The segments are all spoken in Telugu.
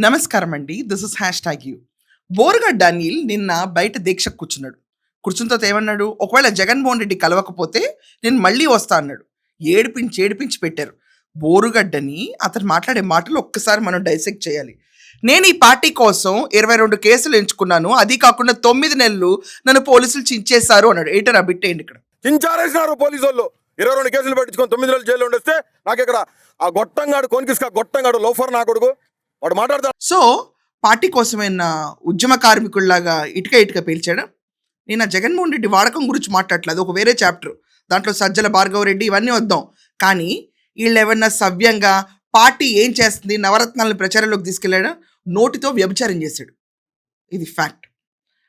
నమస్కారం అండి. This is hash tag you. Borugadda Anil నిన్న బయట దీక్షకు కూర్చున్నాడు. కూర్చున్న తర్వాత ఏమన్నాడు? ఒకవేళ జగన్మోహన్ రెడ్డి కలవకపోతే నేను మళ్ళీ వస్తా అన్నాడు. ఏడిపించి ఏడిపించి పెట్టారు. బోరుగడ్డని అతను మాట్లాడే మాటలు ఒక్కసారి మనం డైసెక్ట్ చేయాలి. నేను ఈ పార్టీ కోసం 22 కేసులు ఎంచుకున్నాను. అది కాకుండా 9 నెలలు నన్ను పోలీసులు చించేశారు అన్నాడు. ఏంటరా బిట్టేయండి ఇక్కడ. చించారేసినారు పోలీసు వాళ్ళు. 22 కేసులు పెట్టించుకొని 9 నెలలు జైలు ఉండేస్తే నాకు ఇక్కడ ఆ గొట్టంగాడు కొనికిస్కా గొట్టంగాడు లోఫర్ నా కొడుకు వాడు మాట్లాడతాడు. సో పార్టీ కోసమైన ఉద్యమ కార్మికుల్లాగా ఇటుక పేల్చాడు. నేను ఆ జగన్మోహన్ రెడ్డి వాడకం గురించి మాట్లాడట్లేదు, ఒక వేరే చాప్టర్. దాంట్లో సజ్జల భార్గవరెడ్డి ఇవన్నీ వద్దాం. కానీ వీళ్ళు ఏమన్నా సవ్యంగా పార్టీ ఏం చేస్తుంది, నవరత్నాలను ప్రచారంలోకి తీసుకెళ్ళాడు, నోటితో వ్యభిచారం చేశాడు. ఇది ఫ్యాక్ట్.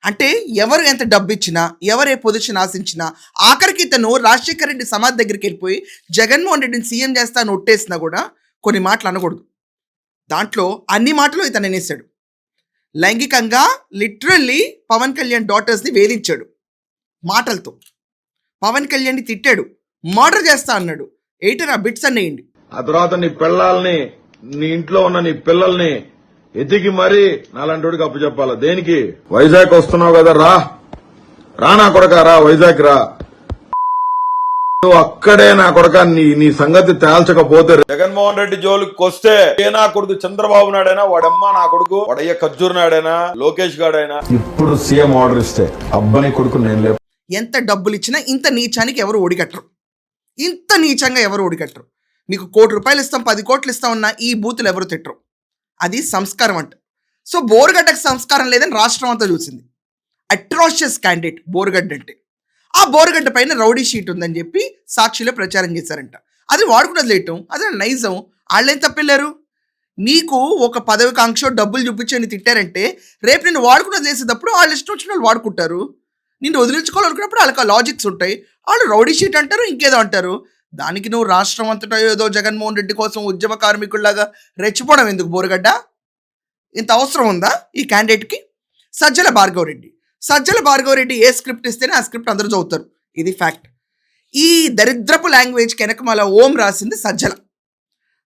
అంటే ఎవరు ఎంత డబ్బు ఇచ్చినా, ఎవరు ఏ పొజిషన్ ఆశించినా, ఆఖరికి ఇతను రాజశేఖర రెడ్డి సమాధి దగ్గరికి వెళ్ళిపోయి జగన్మోహన్ రెడ్డిని సీఎం చేస్తాను ఒట్టేసినా కూడా కొన్ని మాటలు అనకూడదు. దాంట్లో అన్ని మాటలు ఇతను అనేసాడు. లైంగికంగా లిటరల్లీ పవన్ కళ్యాణ్ డాటర్స్ని వేధించాడు మాటలతో. పవన్ కళ్యాణ్ని తిట్టాడు, మర్డర్ చేస్తా అన్నాడు. ఎయిటర్ ఆ బిట్స్ అన్నేయండి. ఆ తర్వాత నీ పిల్లల్ని, నీ ఇంట్లో ఉన్న నీ పిల్లల్ని ఎతికి మరీ నాలంటోడికి అప్పు చెప్పాలా? దేనికి? వైజాగ్ వస్తున్నావు కదా, రా నా కొడక, రా వైజాగ్ రా. అక్కడే నా కొడక నీ సంగతి తేల్చకపోతే జగన్మోహన్ రెడ్డి జోలికి వస్తే ఏ నా కొడుకు చంద్రబాబు నాడైనా, వాడమ్మ నా కొడుకు, వాడయ్య ఖర్జూర్ నాడైనా, లోకేష్ గాడైనా ఇప్పుడు సీఎం ఆర్డర్ ఇస్తే అబ్బాయి కొడుకు నేను లేవు. ఎంత డబ్బులు ఇచ్చినా ఇంత నీచానికి ఎవరు ఓడికట్టరు. ఇంత నీచంగా ఎవరు ఓడికట్టరు. మీకు 1 కోటి రూపాయలు ఇస్తాం, 10 కోట్లు ఇస్తామన్నా ఈ బూతులు ఎవరు తిట్టరు. అది సంస్కారం అంట. సో బోరుగడ్డకు సంస్కారం లేదని రాష్ట్రం అంతా చూసింది. అట్రాషియస్ క్యాండిడేట్ బోరుగడ్డ అంటే. ఆ బోరుగడ్డ పైన రౌడీ షీట్ ఉందని చెప్పి సాక్షిలో ప్రచారం చేశారంట. అది వాడుకుని వదిలేయటం, అదే నైజం. వాళ్ళేం తప్పెళ్ళారు? నీకు ఒక పదవి కాంక్ష డబ్బులు చూపించని తిట్టారంటే రేపు నిన్ను వాడుకుని వదిలేసేటప్పుడు వాళ్ళు ఇష్టం వచ్చిన వాళ్ళు వాడుకుంటారు. నిన్ను వదిలించుకోవాలనుకున్నప్పుడు వాళ్ళకి లాజిక్స్ ఉంటాయి. వాళ్ళు రౌడీ షీట్ అంటారు, ఇంకేదో అంటారు. దానికి నువ్వు రాష్ట్రం అంతటా ఏదో జగన్మోహన్ రెడ్డి కోసం ఉద్యమ కార్మికుల్లాగా రెచ్చిపోవడం ఎందుకు బోరుగడ్డ? ఇంత అవసరం ఉందా ఈ క్యాండిడేట్కి? సజ్జల భార్గవరెడ్డి ఏ స్క్రిప్ట్ ఇస్తేనే ఆ స్క్రిప్ట్ అందరూ చదువుతారు. ఇది ఫ్యాక్ట్. ఈ దరిద్రపు లాంగ్వేజ్కి వెనకమాల ఓం రాసింది సజ్జల.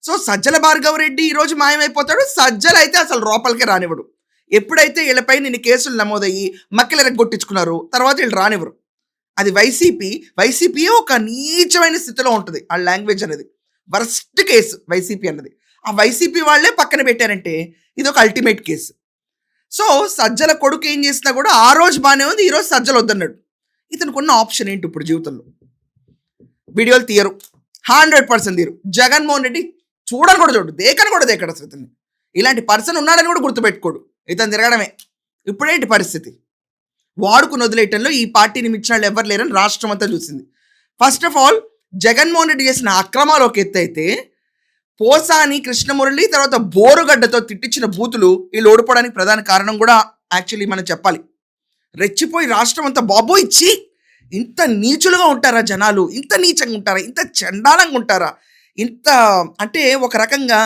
సో సజ్జల భార్గవరెడ్డి ఈరోజు మాయమైపోతాడు. సజ్జల అయితే అసలు లోపలికే రానివ్వడు. ఎప్పుడైతే వీళ్ళపై నిన్ను కేసులు నమోదయ్యి మక్కలు ఎరగొట్టించుకున్నారు, తర్వాత వీళ్ళు రానివ్వరు. అది వైసీపీ ఒక నీచమైన స్థితిలో ఉంటుంది. ఆ లాంగ్వేజ్ అనేది వర్స్ట్ కేసు వైసీపీ అన్నది. ఆ వైసీపీ వాళ్ళే పక్కన పెట్టారంటే ఇది ఒక అల్టిమేట్ కేసు. సో సజ్జల కొడుకు ఏం చేసినా కూడా ఆ రోజు బాగానే ఉంది, ఈరోజు సజ్జలు వద్దన్నాడు. ఇతనికి ఉన్న ఆప్షన్ ఏంటి ఇప్పుడు జీవితంలో? వీడియోలు తీయరు, 100% తీయరు. జగన్మోహన్ రెడ్డి చూడని కూడా చూడు, దేకని కూడా దేకడు అసలు. ఇతన్ని ఇలాంటి పర్సన్ ఉన్నాడని కూడా గుర్తుపెట్టుకోడు. ఇతను తిరగడమే. ఇప్పుడేంటి పరిస్థితి? వాడుకుని వదిలేయటంలో ఈ పార్టీని మించిన వాళ్ళు ఎవరు లేరని రాష్ట్రం అంతా చూసింది. First of all Jaganmohan Reddy చేసిన అక్రమాలు ఒక ఎత్తు అయితే, పోసాని కృష్ణమురళి తర్వాత బోరుగడ్డతో తిట్టించిన బూతులు వీళ్ళు ఓడిపోవడానికి ప్రధాన కారణం కూడా యాక్చువల్లీ మనం చెప్పాలి. రెచ్చిపోయి రాష్ట్రం అంతా బాబోయ్ ఇచ్చి ఇంత నీచులుగా ఉంటారా జనాలు? ఇంత నీచంగా ఉంటారా? ఇంత చండాలంగా ఉంటారా? ఇంత అంటే ఒక రకంగా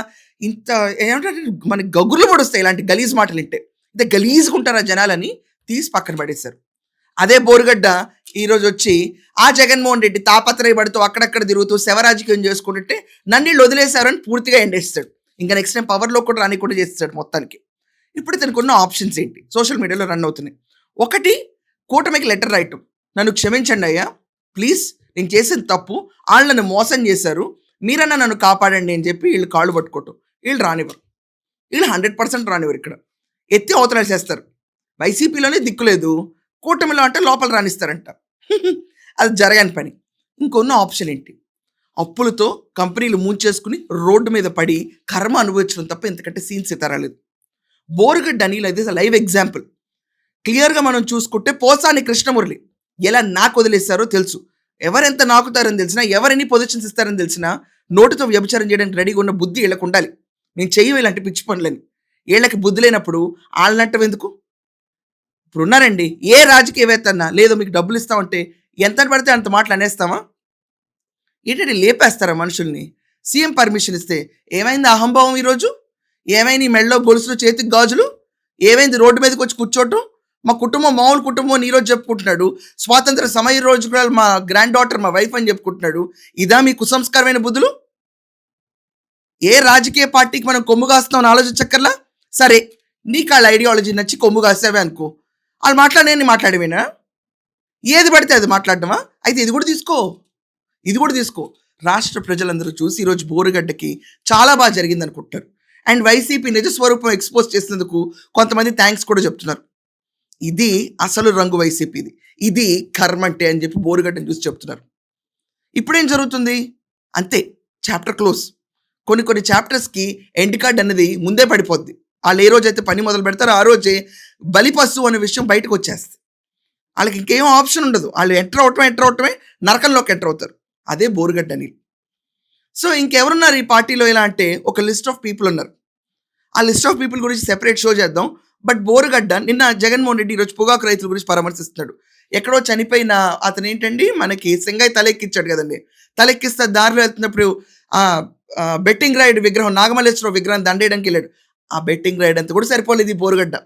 ఇంత ఏమంటారు, మనకి గగుర్లు పడుస్తాయి ఇలాంటి గలీజ్ మాటలు వింటే. ఇంత గలీజ్గా ఉంటారా జనాలని తీసి పక్కన పడేశారు. అదే బోరుగడ్డ ఈరోజు వచ్చి ఆ జగన్మోహన్ రెడ్డి తాపత్రయపడుతూ అక్కడక్కడ తిరుగుతూ శవరాజకీయం చేసుకుంటుంటే నన్ను వీళ్ళు వదిలేశారని పూర్తిగా ఎండేస్తాడు. ఇంకా నెక్స్ట్ టైం పవర్లో కూడా రానికుండా చేస్తాడు మొత్తానికి. ఇప్పుడు ఇతనికి ఉన్న ఆప్షన్స్ ఏంటి సోషల్ మీడియాలో రన్ అవుతున్నాయి? ఒకటి, కూటమికి లెటర్ రాయటం, నన్ను క్షమించండి అయ్యా, ప్లీజ్ నేను చేసిన తప్పు, వాళ్ళు నన్ను మోసం చేశారు, మీరన్నా నన్ను కాపాడండి అని చెప్పి వీళ్ళు కాళ్ళు పట్టుకోవటం. వీళ్ళు రానివ్వరు. వీళ్ళు 100% రానివ్వరు. ఇక్కడ ఎత్తి అవతల చేస్తారు. వైసీపీలోనే దిక్కులేదు, కూటమిలో అంటే లోపల రాణిస్తారంట. అది జరగని పని. ఇంకొన్న ఆప్షన్ ఏంటి? అప్పులతో కంపెనీలు మూంచేసుకుని రోడ్డు మీద పడి కర్మ అనుభవించడం తప్ప ఎందుకంటే సీన్స్ ఇతరాలేదు. బోరుగడ్డ అనిల్ అయితే లైవ్ ఎగ్జాంపుల్. క్లియర్గా మనం చూసుకుంటే పోసాని కృష్ణమురళి ఎలా నాకు వదిలేస్తారో తెలుసు, ఎవరెంత నాకుతారని తెలిసినా, ఎవరెన్ని పొజిషన్స్ ఇస్తారని తెలిసినా నోటితో వ్యభిచారం చేయడానికి రెడీగా ఉన్న బుద్ధి వీళ్ళకు ఉండాలి. నేను చెయ్యి ఇలాంటి పిచ్చి పనులని. వీళ్ళకి బుద్ధి లేనప్పుడు వాళ్ళనట్టం ఎందుకు? ఇప్పుడు ఉన్నారండి, ఏ రాజకీయవేత్త అన్నా లేదో మీకు డబ్బులు ఇస్తామంటే ఎంత పడితే అంత మాటలు అనేస్తామా? ఏంటంటే లేపేస్తారా మనుషుల్ని? సీఎం పర్మిషన్ ఇస్తే ఏమైంది అహంభావం ఈరోజు? ఏమైంది ఈ మెళ్ళలో గొలుసులు, చేతికి గాజులు? ఏమైంది రోడ్డు మీదకి వచ్చి కూర్చోటం? మా కుటుంబం మామూలు కుటుంబం అని ఈరోజు చెప్పుకుంటున్నాడు. స్వాతంత్ర సమయ రోజు కూడా మా గ్రాండ్ డాటర్ మా వైఫ్ అని చెప్పుకుంటున్నాడు. ఇదా మీ కుసంస్కారమైన బుద్ధులు? ఏ రాజకీయ పార్టీకి మనం కొమ్ము కాస్తున్నామని ఆలోచించక్కర్లా? సరే, నీకు వాళ్ళ ఐడియాలజీ నచ్చి కొమ్ము కాసావే అనుకో, వాళ్ళు మాట్లాడేది మాట్లాడేవేనా? ఏది పడితే అది మాట్లాడటమా? అయితే ఇది కూడా తీసుకో. రాష్ట్ర ప్రజలందరూ చూసి ఈరోజు బోరుగడ్డకి చాలా బాగా జరిగింది అనుకుంటున్నారు. అండ్ వైసీపీ నిజ స్వరూపం ఎక్స్పోజ్ చేసినందుకు కొంతమంది థ్యాంక్స్ కూడా చెప్తున్నారు. ఇది అసలు రంగు వైసీపీది, ఇది కర్మంటే అని చెప్పి బోరుగడ్డని చూసి చెప్తున్నారు. ఇప్పుడేం జరుగుతుంది? అంతే, చాప్టర్ క్లోజ్. కొన్ని చాప్టర్స్కి ఎండ్ కార్డ్ అనేది ముందే పడిపోద్ది. వాళ్ళు ఏ రోజైతే పని మొదలు పెడతారో ఆ రోజే బలిపశు అనే విషయం బయటకు వచ్చేస్తుంది. వాళ్ళకి ఇంకేం ఆప్షన్ ఉండదు. వాళ్ళు ఎంటర్ అవటమే నరకంలోకి ఎంటర్ అవుతారు. అదే బోరుగడ్డ అని. సో ఇంకెవరున్నారు ఈ పార్టీలో ఇలా అంటే ఒక లిస్ట్ ఆఫ్ పీపుల్ ఉన్నారు. ఆ లిస్ట్ ఆఫ్ పీపుల్ గురించి సెపరేట్ షో చేద్దాం. బట్ బోరుగడ్డ నిన్న జగన్మోహన్ రెడ్డి ఈరోజు పొగాకు రైతుల గురించి పరామర్శిస్తున్నాడు. ఎక్కడో చనిపోయిన అతను ఏంటండి మనకి సింగయ్య తలెక్కిచ్చాడు కదండి. తలెక్కిస్తే దారిలో వెళ్తున్నప్పుడు ఆ బెట్టింగ్ రైడ్ విగ్రహం నాగమల్లేశ్వర విగ్రహం దండేయడానికి వెళ్ళాడు. ఆ బెట్టింగ్ రైడ్ అంతా కూడా సరిపోలేదు ఈ బోరుగడ్డ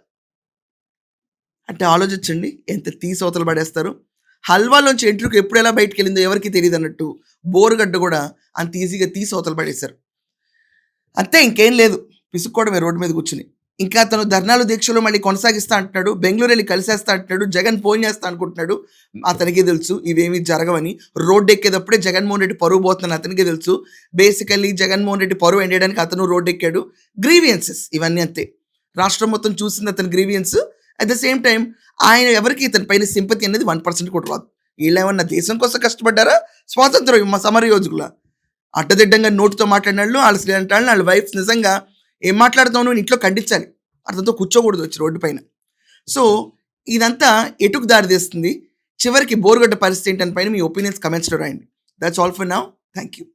అంటే. ఆలోచించండి ఎంత తీసవతలు పడేస్తారు. హల్వాలోంచి ఎంట్రుకు ఎప్పుడు ఎలా బయటకు వెళ్ళిందో ఎవరికి తెలియదు అన్నట్టు బోరుగడ్డ కూడా అంత ఈజీగా తీసవతలు పడేశారు. అంతే, ఇంకేం లేదు, పిసుక్కోవడమే రోడ్డు మీద కూర్చుని. ఇంకా అతను ధర్నాలు దీక్షలు మళ్ళీ కొనసాగిస్తా అంటున్నాడు. బెంగళూరు వెళ్ళి కలిసేస్తా అంటున్నాడు. జగన్ ఫోన్ చేస్తా అనుకుంటున్నాడు. అతనికి తెలుసు ఇవేమీ జరగవని. రోడ్డు ఎక్కేటప్పుడే జగన్మోహన్ రెడ్డి పరువు పోతుందని అతనికి తెలుసు. బేసికల్లీ జగన్మోహన్ రెడ్డి పరువు ఎండడానికి అతను రోడ్డు ఎక్కాడు. గ్రీవియన్సెస్ ఇవన్నీ అంతే. రాష్ట్రం మొత్తం చూసింది అతని grievance. At the same time ఆయన ఎవరికి ఇతని పైన సింపతి అనేది 1% కూడా రాదు. వీళ్ళేమన్నా దేశం కోసం కష్టపడ్డారా? స్వాతంత్రం సమరయోధుల అడ్డదిడ్డంగా నోటితో మాట్లాడిన వాళ్ళు, వాళ్ళ స్నేహితులు, వాళ్ళ వైఫ్స్ నిజంగా ఏం మాట్లాడుతావు నువ్వు ఇంట్లో ఖండించాలి. అతనితో కూర్చోకూడదు వచ్చి రోడ్డు పైన. సో ఇదంతా ఎటుకు దారి తీస్తుంది? చివరికి బోరుగడ్డ పరిస్థితి ఏంటని పైన మీ ఒపీనియన్స్ కమెంట్స్లో రాయండి. That's all for now. Thank you.